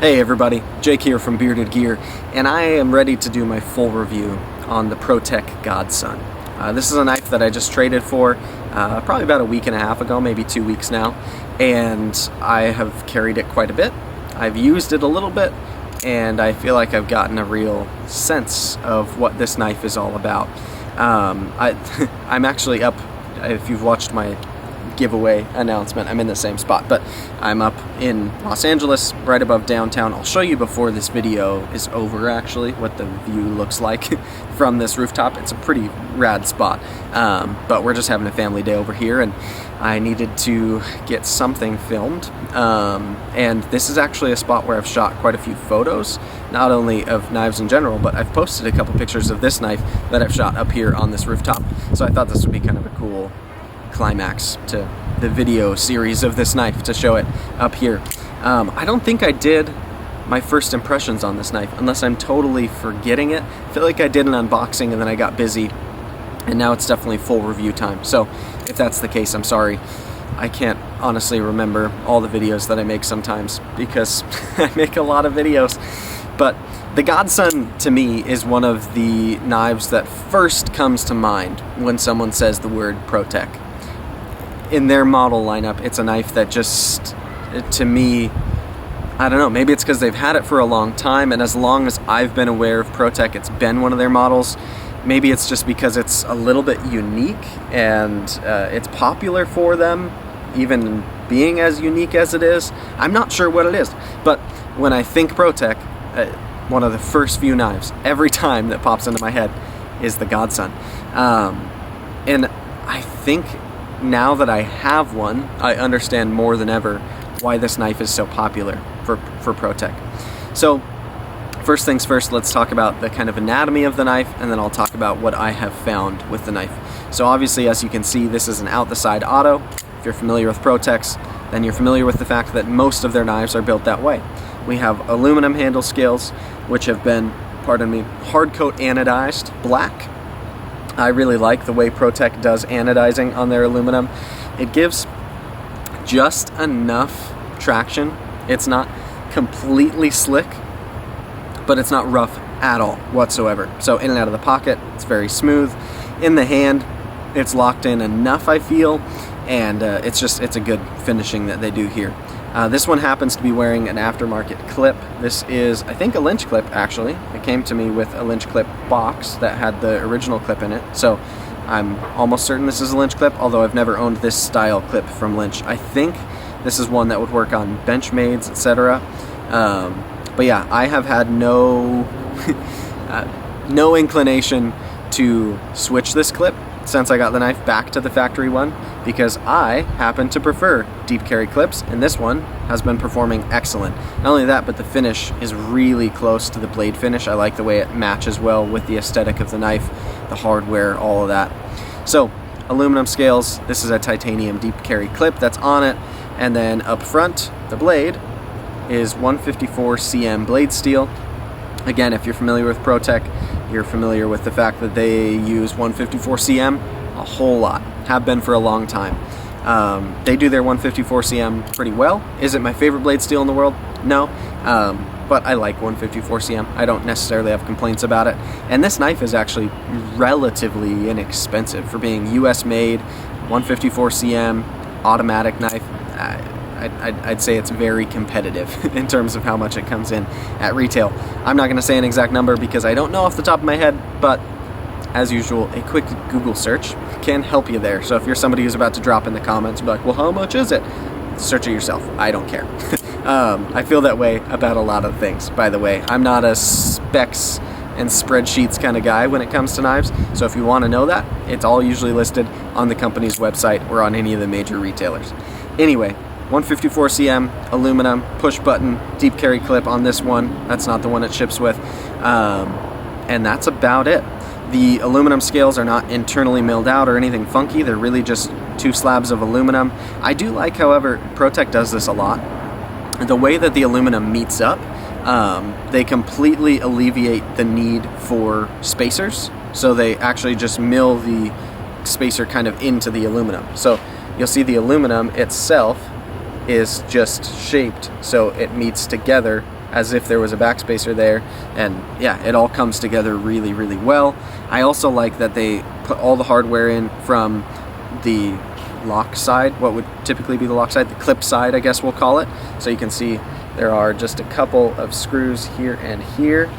Hey everybody, Jake here from Bearded Gear, and I am ready to do my full review on the Protech Godson. This is a knife that I just traded for probably about a week and a half ago, maybe 2 weeks now, and I have carried it quite a bit. I've used it a little bit, and I feel like I've gotten a real sense of what this knife is all about. I'm actually up, if you've watched my giveaway announcement, I'm in the same spot, but I'm up in Los Angeles, right above downtown. I'll show you before this video is over actually what the view looks like from this rooftop. It's a pretty rad spot, but we're just having a family day over here, and I needed to get something filmed, and this is actually a spot where I've shot quite a few photos, not only of knives in general, but I've posted a couple pictures of this knife that I've shot up here on this rooftop, so I thought this would be kind of a cool climax to the video series of this knife to show it up here. I don't think I did my first impressions on this knife, unless I'm totally forgetting it. I feel like I did an unboxing and then I got busy, and now it's definitely full review time. So if that's the case, I'm sorry. I can't honestly remember all the videos that I make sometimes because I make a lot of videos. But the Godson to me is one of the knives that first comes to mind when someone says the word Protech. In their model lineup, it's a knife that just, to me, I don't know, maybe it's because they've had it for a long time, and as long as I've been aware of Protech, it's been one of their models. Maybe it's just because it's a little bit unique, and it's popular for them, even being as unique as it is. I'm not sure what it is, but when I think Protech, one of the first few knives, every time that pops into my head, is the Godson. And I think now that I have one, I understand more than ever why this knife is so popular for Protech. So first things first, let's talk about the kind of anatomy of the knife, and then I'll talk about what I have found with the knife. So obviously, as you can see, this is an out-the-side auto. If you're familiar with Protechs, then you're familiar with the fact that most of their knives are built that way. We have aluminum handle scales, which have been, pardon me, hard coat anodized black. I really like the way Protech does anodizing on their aluminum. It gives just enough traction. It's not completely slick, but it's not rough at all whatsoever. So in and out of the pocket, it's very smooth. In the hand, it's locked in enough, I feel, and it's a good finishing that they do here. This one happens to be wearing an aftermarket clip. This is, I think, a Lynch clip, actually. It came to me with a Lynch clip box that had the original clip in it, so I'm almost certain this is a Lynch clip, although I've never owned this style clip from Lynch. I think this is one that would work on Benchmades, etc. But yeah, I have had no, no inclination to switch this clip since I got the knife back to the factory one, because I happen to prefer deep carry clips, and this one has been performing excellent. Not only that, but the finish is really close to the blade finish. I like the way it matches well with the aesthetic of the knife, the hardware, all of that. So, aluminum scales, this is a titanium deep carry clip that's on it, and then up front, the blade is 154 cm blade steel. Again, if you're familiar with Protech, you're familiar with the fact that they use 154 cm a whole lot, have been for a long time. They do their 154 cm pretty well. Is it my favorite blade steel in the world? No, but I like 154 cm. I don't necessarily have complaints about it. And this knife is actually relatively inexpensive for being US made, 154 cm, automatic knife. I'd say it's very competitive in terms of how much it comes in at retail. I'm not going to say an exact number because I don't know off the top of my head, but as usual, a quick Google search can help you there. So if you're somebody who's about to drop in the comments, be like, well, how much is it? Search it yourself. I don't care. I feel that way about a lot of things, by the way. I'm not a specs and spreadsheets kind of guy when it comes to knives. So if you want to know that, it's all usually listed on the company's website or on any of the major retailers. Anyway, 154 cm, aluminum, push button, deep carry clip on this one. That's not the one it ships with. And that's about it. The aluminum scales are not internally milled out or anything funky. They're really just two slabs of aluminum. I do like, however, Protech does this a lot. The way that the aluminum meets up, they completely alleviate the need for spacers. So they actually just mill the spacer kind of into the aluminum. So you'll see the aluminum itself is just shaped so it meets together as if there was a backspacer there, and yeah, it all comes together really, really well. I also like that they put all the hardware in from the lock side, what would typically be the lock side, the clip side, I guess we'll call it. So you can see there are just a couple of screws here and here,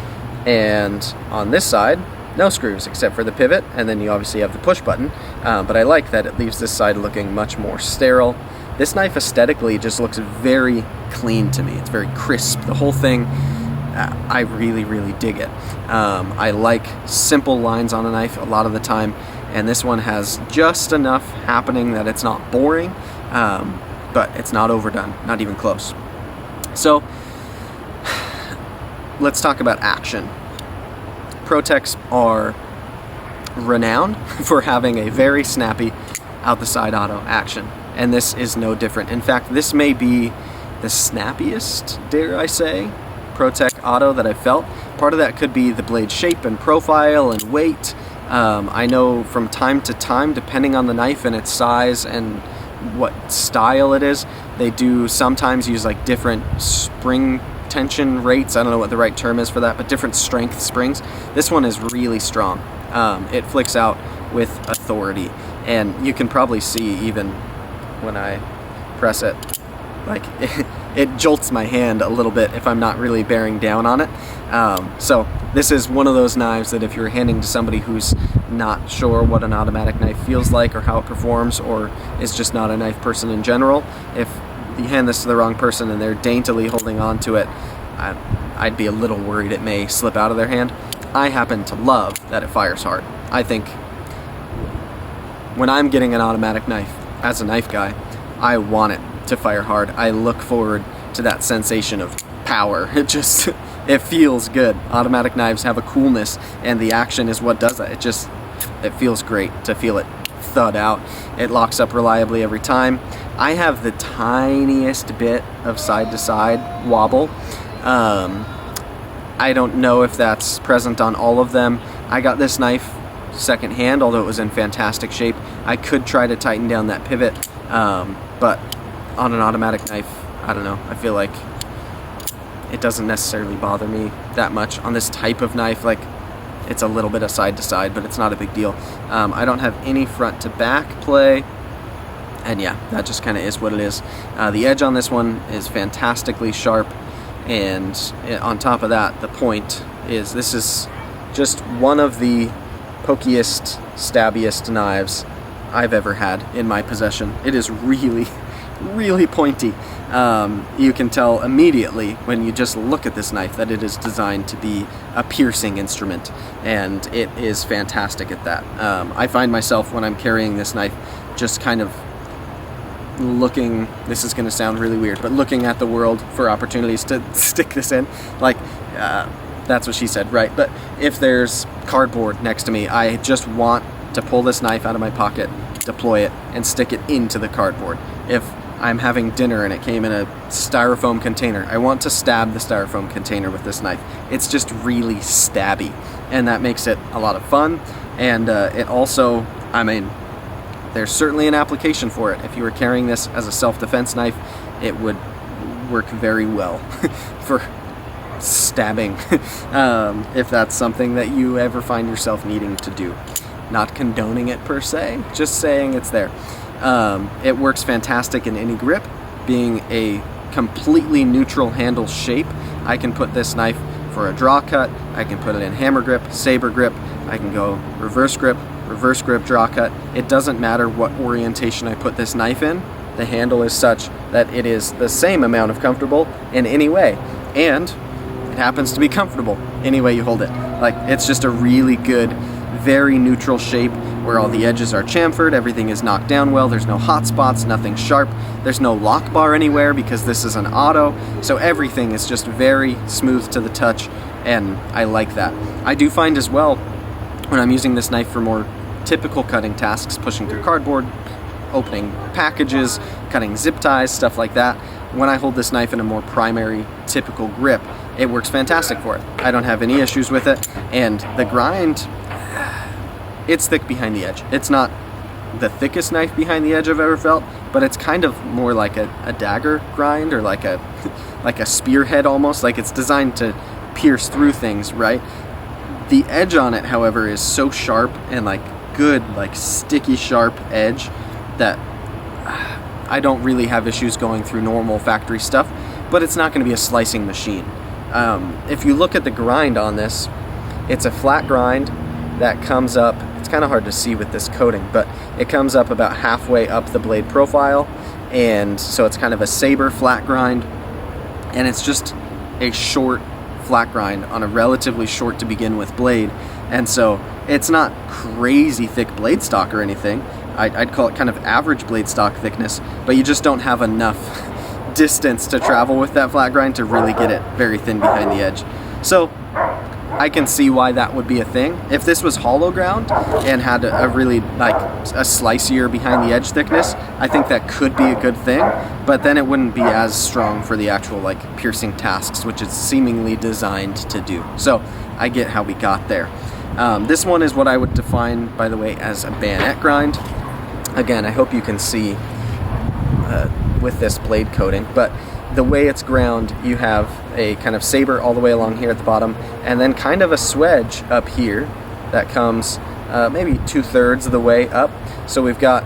and on this side, no screws except for the pivot, and then you obviously have the push button, but I like that it leaves this side looking much more sterile. This knife aesthetically just looks very clean to me. It's very crisp. The whole thing, I really, really dig it. I like simple lines on a knife a lot of the time, and this one has just enough happening that it's not boring, but it's not overdone, not even close. So let's talk about action. Protechs are renowned for having a very snappy out the side auto action, and this is no different. In fact, this may be the snappiest, dare I say, Protech auto that I've felt. Part of that could be the blade shape and profile and weight. I know from time to time, depending on the knife and its size and what style it is, they do sometimes use like different spring tension rates. I don't know what the right term is for that, but different strength springs. This one is really strong. It flicks out with authority, and you can probably see even when I press it, like it jolts my hand a little bit if I'm not really bearing down on it. So this is one of those knives that if you're handing to somebody who's not sure what an automatic knife feels like or how it performs, or is just not a knife person in general, if you hand this to the wrong person and they're daintily holding on to it, I'd be a little worried it may slip out of their hand. I happen to love that it fires hard. I think when I'm getting an automatic knife, as a knife guy, I want it to fire hard. I look forward to that sensation of power. It feels good. Automatic knives have a coolness, and the action is what does that. It feels great to feel it thud out. It locks up reliably every time. I have the tiniest bit of side-to-side wobble. I don't know if that's present on all of them. I got this knife secondhand, although it was in fantastic shape. I could try to tighten down that pivot, but on an automatic knife, I don't know. I feel like it doesn't necessarily bother me that much. On this type of knife, like, it's a little bit of side-to-side, but it's not a big deal. I don't have any front-to-back play, and yeah, that just kind of is what it is. The edge on this one is fantastically sharp, and on top of that, the point is, this is just one of the pokiest, stabbiest knives I've ever had in my possession. It is really, really pointy. You can tell immediately when you just look at this knife that it is designed to be a piercing instrument, and it is fantastic at that. I find myself, when I'm carrying this knife, just kind of looking, this is going to sound really weird, but looking at the world for opportunities to stick this in. Like, that's what she said, right? But if there's cardboard next to me, I just want to pull this knife out of my pocket, deploy it, and stick it into the cardboard. If I'm having dinner and it came in a styrofoam container, I want to stab the styrofoam container with this knife. It's just really stabby, and that makes it a lot of fun. And it also, I mean, there's certainly an application for it. If you were carrying this as a self-defense knife, it would work very well for stabbing, if that's something that you ever find yourself needing to do. Not condoning it per se, just saying it's there. It works fantastic in any grip. Being a completely neutral handle shape, I can put this knife for a draw cut, I can put it in hammer grip, saber grip, I can go reverse grip, draw cut. It doesn't matter what orientation I put this knife in. The handle is such that it is the same amount of comfortable in any way, and it happens to be comfortable any way you hold it. Like, it's just a really good, very neutral shape where all the edges are chamfered, everything is knocked down well, there's no hot spots, nothing sharp, there's no lock bar anywhere because this is an auto, so everything is just very smooth to the touch, and I like that. I do find as well, when I'm using this knife for more typical cutting tasks, pushing through cardboard, opening packages, cutting zip ties, stuff like that, when I hold this knife in a more primary, typical grip, it works fantastic for it. I don't have any issues with it, and the grind, it's thick behind the edge. It's not the thickest knife behind the edge I've ever felt, but it's kind of more like a dagger grind, or like like a spearhead almost, like it's designed to pierce through things, right? The edge on it, however, is so sharp and like good, like sticky sharp edge that I don't really have issues going through normal factory stuff, but it's not going to be a slicing machine. If you look at the grind on this, it's a flat grind that comes up, it's kind of hard to see with this coating, but it comes up about halfway up the blade profile, and so it's kind of a saber flat grind, and it's just a short flat grind on a relatively short to begin with blade, and so it's not crazy thick blade stock or anything. I'd call it kind of average blade stock thickness, but you just don't have enough distance to travel with that flat grind to really get it very thin behind the edge. So I can see why that would be a thing. If this was hollow ground and had a really like a slicier behind the edge thickness, I think that could be a good thing, but then it wouldn't be as strong for the actual like piercing tasks, which it's seemingly designed to do. So I get how we got there. This one is what I would define, by the way, as a bayonet grind. Again, I hope you can see with this blade coating, but the way it's ground, you have a kind of saber all the way along here at the bottom, and then kind of a swedge up here that comes maybe 2/3 of the way up. So we've got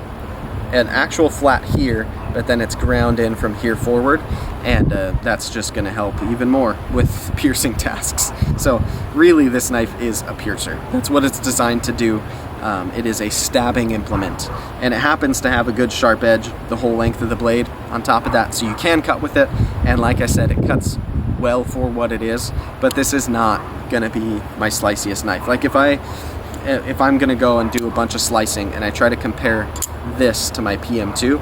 an actual flat here, but then it's ground in from here forward, and that's just going to help even more with piercing tasks. So really this knife is a piercer. That's what it's designed to do. It is a stabbing implement, and it happens to have a good sharp edge the whole length of the blade on top of that, so you can cut with it, and like I said, it cuts well for what it is, but this is not going to be my sliciest knife. Like if I'm going to go and do a bunch of slicing and I try to compare this to my PM2,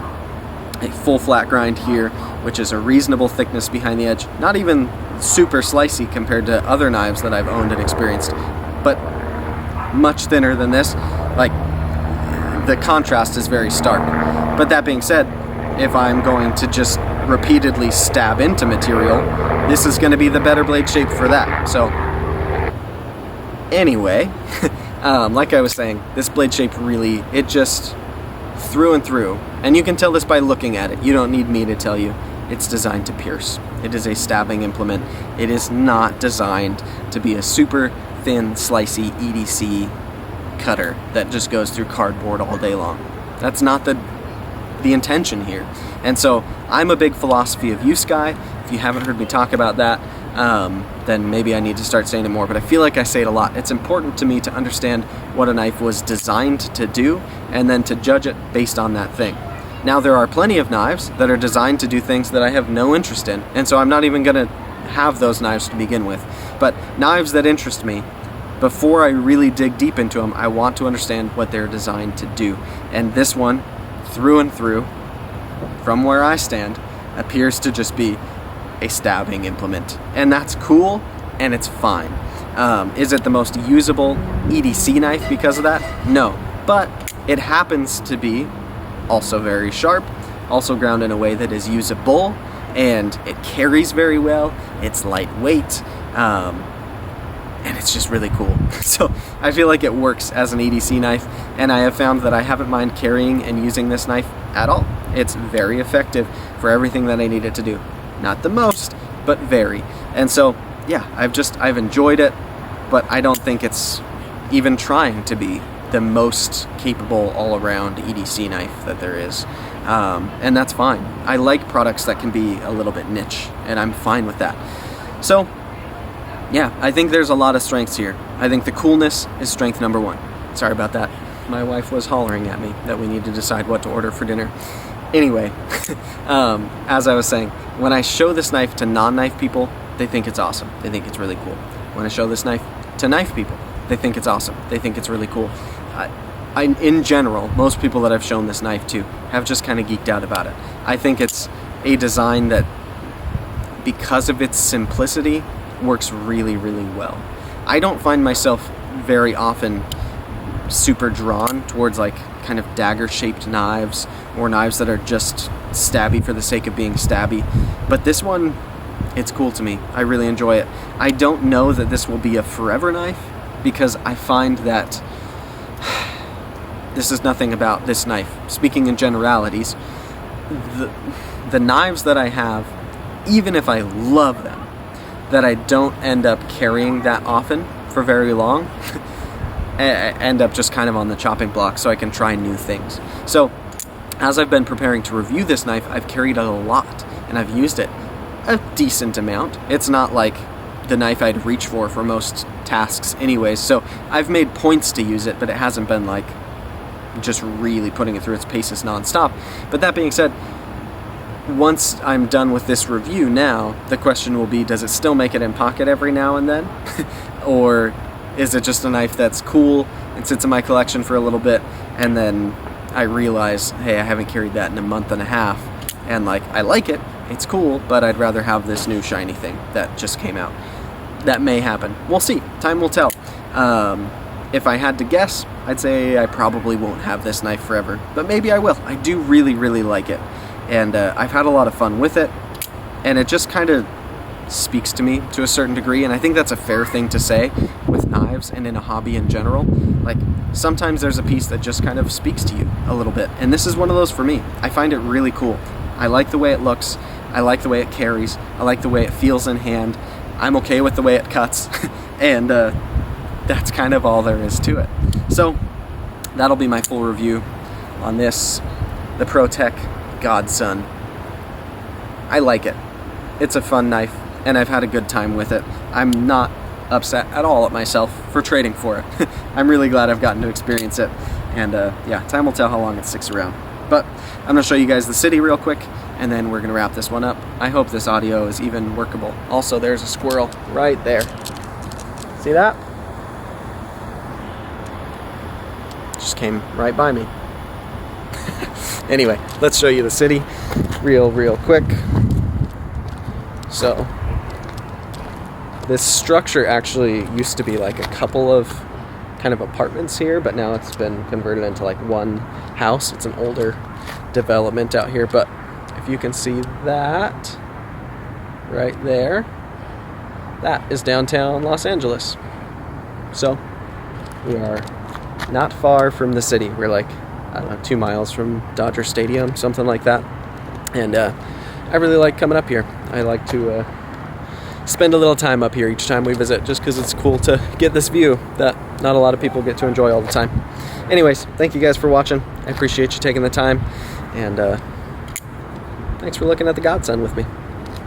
a full flat grind here, which is a reasonable thickness behind the edge, not even super slicey compared to other knives that I've owned and experienced, but much thinner than this, like the contrast is very stark. But that being said, if I'm going to just repeatedly stab into material, this is going to be the better blade shape for that. So anyway, like I was saying, this blade shape really, it just through and through, and you can tell this by looking at it, you don't need me to tell you, it's designed to pierce. It is a stabbing implement. It is not designed to be a super thin, slicey EDC cutter that just goes through cardboard all day long. That's not the intention here. And so I'm a big philosophy of use guy. If you haven't heard me talk about that, then maybe I need to start saying it more, but I feel like I say it a lot. It's important to me to understand what a knife was designed to do and then to judge it based on that thing. Now there are plenty of knives that are designed to do things that I have no interest in, and so I'm not even going to have those knives to begin with. But knives that interest me, before I really dig deep into them, I want to understand what they're designed to do. And this one, through and through, from where I stand, appears to just be a stabbing implement. And that's cool, and it's fine. Is it the most usable EDC knife because of that? No. But it happens to be also very sharp, also ground in a way that is usable, and it carries very well, it's lightweight, and it's just really cool. So I feel like it works as an EDC knife, and I have found that I haven't mind carrying and using this knife at all. It's very effective for everything that I need it to do. Not the most, but very. And so yeah, I've enjoyed it, but I don't think it's even trying to be the most capable all-around EDC knife that there is. And that's fine. I like products that can be a little bit niche, and I'm fine with that. So yeah, I think there's a lot of strengths here. I think the coolness is strength number one. Sorry about that. My wife was hollering at me that we need to decide what to order for dinner. Anyway, as I was saying, when I show this knife to non-knife people, they think it's awesome. They think it's really cool. When I show this knife to knife people, they think it's awesome. They think it's really cool. In general, most people that I've shown this knife to have just kind of geeked out about it. I think it's a design that, because of its simplicity, works really, really well. I don't find myself very often super drawn towards like kind of dagger-shaped knives or knives that are just stabby for the sake of being stabby. But this one, it's cool to me. I really enjoy it. I don't know that this will be a forever knife, because I find that this is nothing about this knife. Speaking in generalities, the knives that I have even if I love them, that I don't end up carrying that often for very long. I end up just kind of on the chopping block so I can try new things. So as I've been preparing to review this knife, I've carried it a lot and I've used it a decent amount. It's not like the knife I'd reach for most tasks anyways, so I've made points to use it, but it hasn't been like just really putting it through its paces non-stop. But that being said, once I'm done with this review now, the question will be, does it still make it in pocket every now and then? Or is it just a knife that's cool and sits in my collection for a little bit, and then I realize, hey, I haven't carried that in a month and a half, and like, I like it, it's cool, but I'd rather have this new shiny thing that just came out. That may happen. We'll see. Time will tell. If I had to guess, I'd say I probably won't have this knife forever, but maybe I will. I do really, really like it. And I've had a lot of fun with it, and it just kind of speaks to me to a certain degree, and I think that's a fair thing to say with knives and in a hobby in general. Like, sometimes there's a piece that just kind of speaks to you a little bit, and this is one of those for me. I find it really cool. I like the way it looks, I like the way it carries, I like the way it feels in hand, I'm okay with the way it cuts, and that's kind of all there is to it. So that'll be my full review on this, the Protech Godson. I like it. It's a fun knife, and I've had a good time with it. I'm not upset at all at myself for trading for it. I'm really glad I've gotten to experience it, and yeah, time will tell how long it sticks around. But I'm going to show you guys the city real quick, and then we're going to wrap this one up. I hope this audio is even workable. Also, there's a squirrel right there. See that? Just came right by me. Anyway, let's show you the city real quick. So, this structure actually used to be like a couple of kind of apartments here, but now it's been converted into like one house. It's an older development out here, but if you can see that right there, that is downtown Los Angeles. So, we are not far from the city. We're like, I don't know, 2 miles from Dodger Stadium, something like that. And I really like coming up here. I like to spend a little time up here each time we visit, just because it's cool to get this view that not a lot of people get to enjoy all the time. Anyways, thank you guys for watching. I appreciate you taking the time, and thanks for looking at the Godson with me.